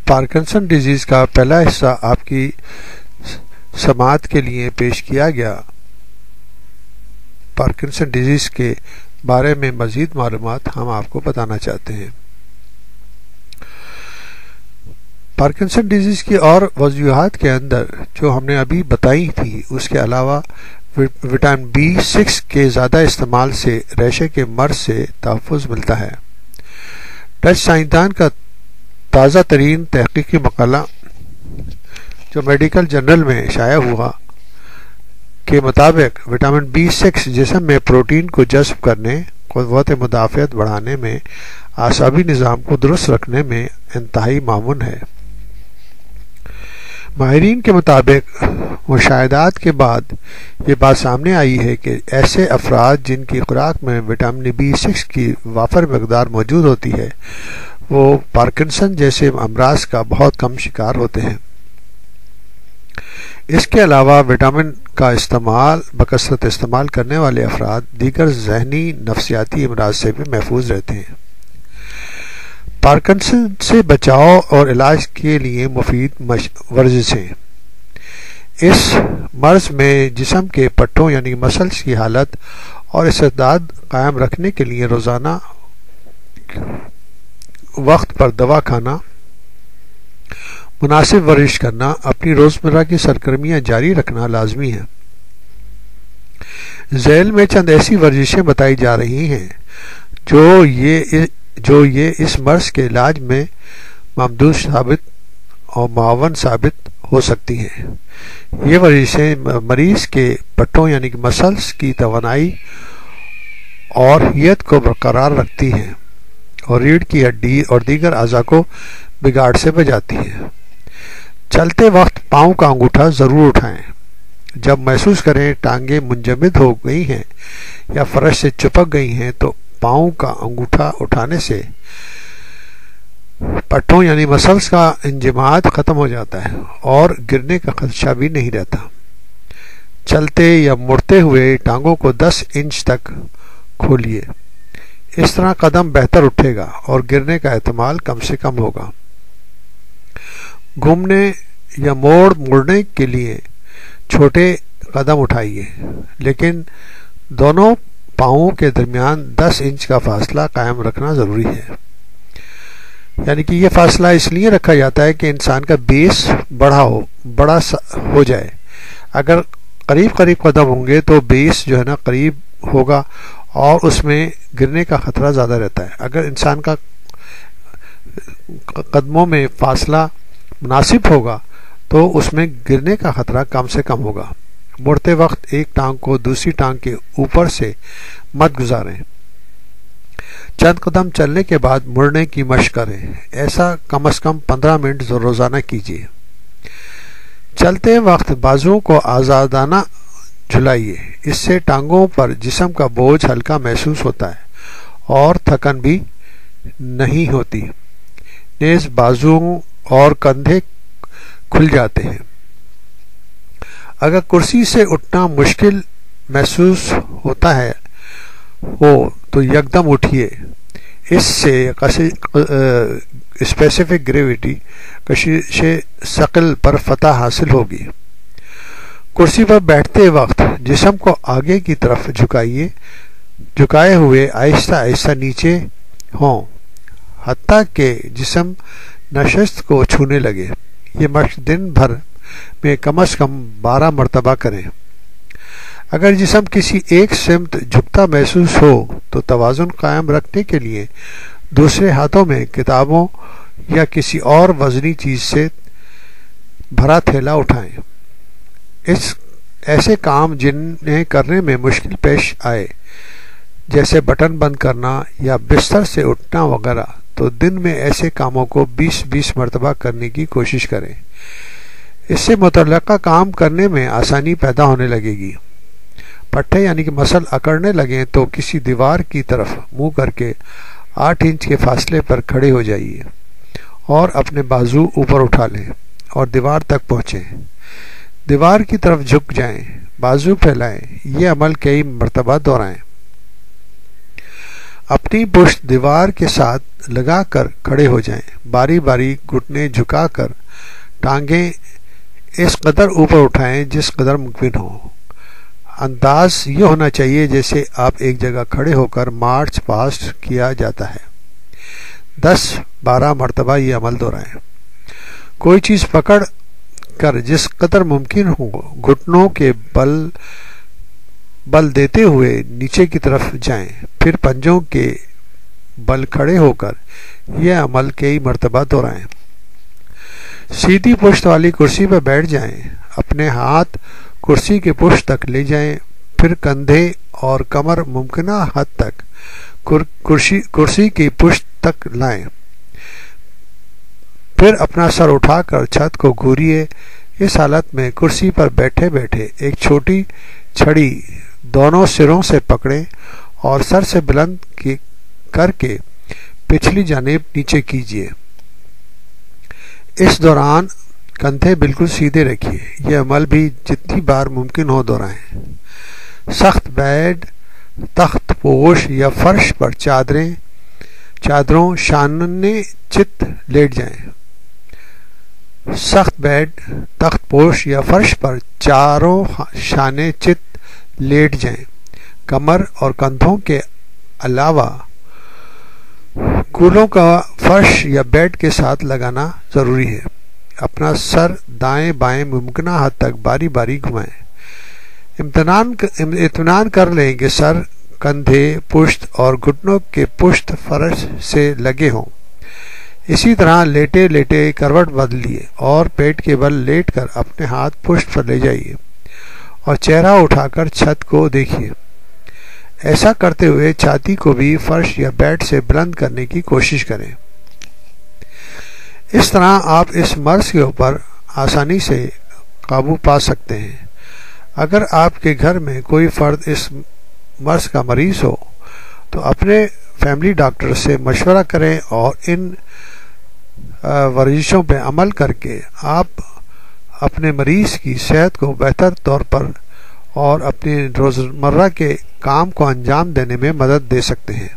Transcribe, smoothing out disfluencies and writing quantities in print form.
Parkinson disease کا پہلا حصہ آپ کی سماعت کے لیے پیش کیا گیا۔ پارکنسن ڈیزیز کے بارے میں مزید معلومات ہم آپ کو بتانا چاہتے ہیں۔ پارکنسن ڈیزیز کی اور وجوہات کے اندر جو ہم نے ابھی بتائی تھی، اس کے علاوہ وٹامن B6 کے زیادہ استعمال سے ریشے کے مرض سے تحفظ ملتا ہے۔ ڈچ سائنسدان کا تازہ ترین تحقیقی مقالہ جو میڈیکل جرنل میں شائع ہوا کے مطابق وٹامن B6 جسم میں پروٹین کو جذب کرنے، قوت مدافعت بڑھانے میں، اعصابی نظام کو درست رکھنے میں انتہائی معاون ہے۔ ماہرین کے مطابق مشاہدات کے بعد یہ بات سامنے آئی ہے کہ ایسے افراد جن کی خوراک میں وٹامن B6 کی وافر مقدار موجود ہوتی ہے وہ پارکنسن جیسے امراض کا بہت کم شکار ہوتے ہیں۔ اس کے علاوہ وٹامن کا بکثرت استعمال کرنے والے افراد دیگر ذہنی نفسیاتی امراض سے بھی محفوظ رہتے ہیں۔ پارکنسن سے بچاؤ اور علاج کے لیے مفید ورزشیں۔ اس مرض میں جسم کے پٹھوں یعنی مسلز کی حالت اور استعداد قائم رکھنے کے لیے روزانہ وقت پر دوا کھانا، مناسب ورزش کرنا، اپنی روزمرہ کی سرگرمیاں جاری رکھنا لازمی ہے۔ ذیل میں چند ایسی ورزشیں بتائی جا رہی ہیں جو یہ اس مرض کے علاج میں ممدوح ثابت اور معاون ثابت ہو سکتی ہیں۔ یہ ورزشیں مریض کے پٹھوں یعنی کہ مسلز کی توانائی اور حیت کو برقرار رکھتی ہیں اور ریڑھ کی ہڈی اور دیگر اعضاء کو بگاڑ سے بچاتی ہیں۔ چلتے وقت پاؤں کا انگوٹھا ضرور اٹھائیں۔ جب محسوس کریں ٹانگیں منجمد ہو گئی ہیں یا فرش سے چپک گئی ہیں تو پاؤں کا انگوٹھا اٹھانے سے پٹھوں یعنی مسلز کا انجماد ختم ہو جاتا ہے اور گرنے کا خدشہ بھی نہیں رہتا۔ چلتے یا مڑتے ہوئے ٹانگوں کو 10 انچ تک کھولیے، اس طرح قدم بہتر اٹھے گا اور گرنے کا احتمال کم سے کم ہوگا۔ گھومنے یا موڑنے کے لیے چھوٹے قدم اٹھائیے، لیکن دونوں پاؤں کے درمیان 10 انچ کا فاصلہ قائم رکھنا ضروری ہے۔ یعنی کہ یہ فاصلہ اس لیے رکھا جاتا ہے کہ انسان کا بیس بڑا ہو جائے۔ اگر قریب قدم ہوں گے تو بیس جو ہے نا قریب ہوگا اور اس میں گرنے کا خطرہ زیادہ رہتا ہے۔ اگر انسان کا قدموں میں فاصلہ مناسب ہوگا تو اس میں گرنے کا خطرہ کم سے کم ہوگا۔ مڑتے وقت ایک ٹانگ کو دوسری ٹانگ کے اوپر سے مت گزاریں۔ چند قدم چلنے کے بعد مڑنے کی مشق کریں۔ ایسا کم از کم 15 منٹ روزانہ کیجیے۔ چلتے وقت بازوؤں کو آزادانہ جھلائیے، اس سے ٹانگوں پر جسم کا بوجھ ہلکا محسوس ہوتا ہے اور تھکن بھی نہیں ہوتی۔ نیز بازوؤں اور کندھے کھل جاتے ہیں۔ اگر کرسی سے اٹھنا مشکل محسوس ہوتا ہے تو یکدم اٹھیے، اس سے اسپیسیفک گریویٹی کشش ثقل پر فتح حاصل ہوگی۔ کرسی پر بیٹھتے وقت جسم کو آگے کی طرف جھکائے ہوئے آہستہ آہستہ نیچے ہوں حتیٰ کہ جسم نشست کو چھونے لگے۔ یہ مشق دن بھر میں کم از کم 12 مرتبہ کریں۔ اگر جسم کسی ایک سمت جھکتا محسوس ہو تو توازن قائم رکھنے کے لیے دوسرے ہاتھوں میں کتابوں یا کسی اور وزنی چیز سے بھرا تھیلا اٹھائیں۔ ایسے کام جنہیں کرنے میں مشکل پیش آئے جیسے بٹن بند کرنا یا بستر سے اٹھنا وغیرہ تو دن میں ایسے کاموں کو 20 مرتبہ کرنے کی کوشش کریں۔ اس سے متعلقہ کام کرنے میں آسانی پیدا ہونے لگے گی۔ پٹھے یعنی کہ مسل اکڑنے لگیں تو کسی دیوار کی طرف منہ کر کے 8 انچ کے فاصلے پر کھڑے ہو جائیے اور اپنے بازو اوپر اٹھا لیں اور دیوار تک پہنچیں۔ دیوار کی طرف جھک جائیں، بازو پھیلائیں۔ یہ عمل کئی مرتبہ دہرائیں۔ اپنی پشت دیوار کے ساتھ لگا کر کھڑے ہو جائیں. باری باری گھٹنے جھکا کر ٹانگیں اس قدر اوپر اٹھائیں جس قدر ممکن ہو. انداز یہ ہونا چاہیے جیسے آپ ایک جگہ کھڑے ہو کر مارچ پاسٹ کیا جاتا ہے. 10-12 مرتبہ یہ عمل دہرائیں. کوئی چیز پکڑ کر جس قدر ممکن ہو گھٹنوں کے بل دیتے ہوئے نیچے کی طرف جائیں. پھر پنجوں کے بل کھڑے ہو کر یہ عمل کئی مرتبہ دہرائیں. سیدھی پشت والی کرسی پر بیٹھ جائیں. اپنے ہاتھ کرسی کے پشت تک لے جائیں. پھر کندھے اور کمر ممکنہ حد تک کرسی کی پشت تک لائیں. پھر اپنا سر اٹھا کر چھت کو گھوریے. اس حالت میں کرسی پر بیٹھے بیٹھے ایک چھوٹی چھڑی دونوں سروں سے پکڑیں اور سر سے بلند کر کے پچھلی جانب نیچے کیجیے. اس دوران کندھے بالکل سیدھے رکھیے. یہ عمل بھی جتنی بار ممکن ہو دہرائیں. سخت بیڈ، تخت پوش یا فرش پر چادروں شانے چت لیٹ جائیں. سخت بیڈ، تخت پوش یا فرش پر چاروں شانے چت لیٹ جائیں. کمر اور کندھوں کے علاوہ کولوں کا فرش یا بیڈ کے ساتھ لگانا ضروری ہے. اپنا سر دائیں بائیں ممکنہ حد تک باری باری گھمائیں. اطمینان کر لیں کہ سر، کندھے، پشت اور گھٹنوں کے پشت فرش سے لگے ہوں. اسی طرح لیٹے لیٹے کروٹ بدلیے اور پیٹ کے بل لیٹ کر اپنے ہاتھ پشت پر لے جائیے اور چہرہ اٹھا کر چھت کو دیکھیے. ایسا کرتے ہوئے چھاتی کو بھی فرش یا بیڈ سے بلند کرنے کی کوشش کریں. اس طرح آپ اس مرض کے اوپر آسانی سے قابو پا سکتے ہیں. اگر آپ کے گھر میں کوئی فرد اس مرض کا مریض ہو تو اپنے فیملی ڈاکٹر سے مشورہ کریں اور ان ورزشوں پہ عمل کر کے آپ اپنے مریض کی صحت کو بہتر طور پر اور اپنے روزمرہ کے کام کو انجام دینے میں مدد دے سکتے ہیں.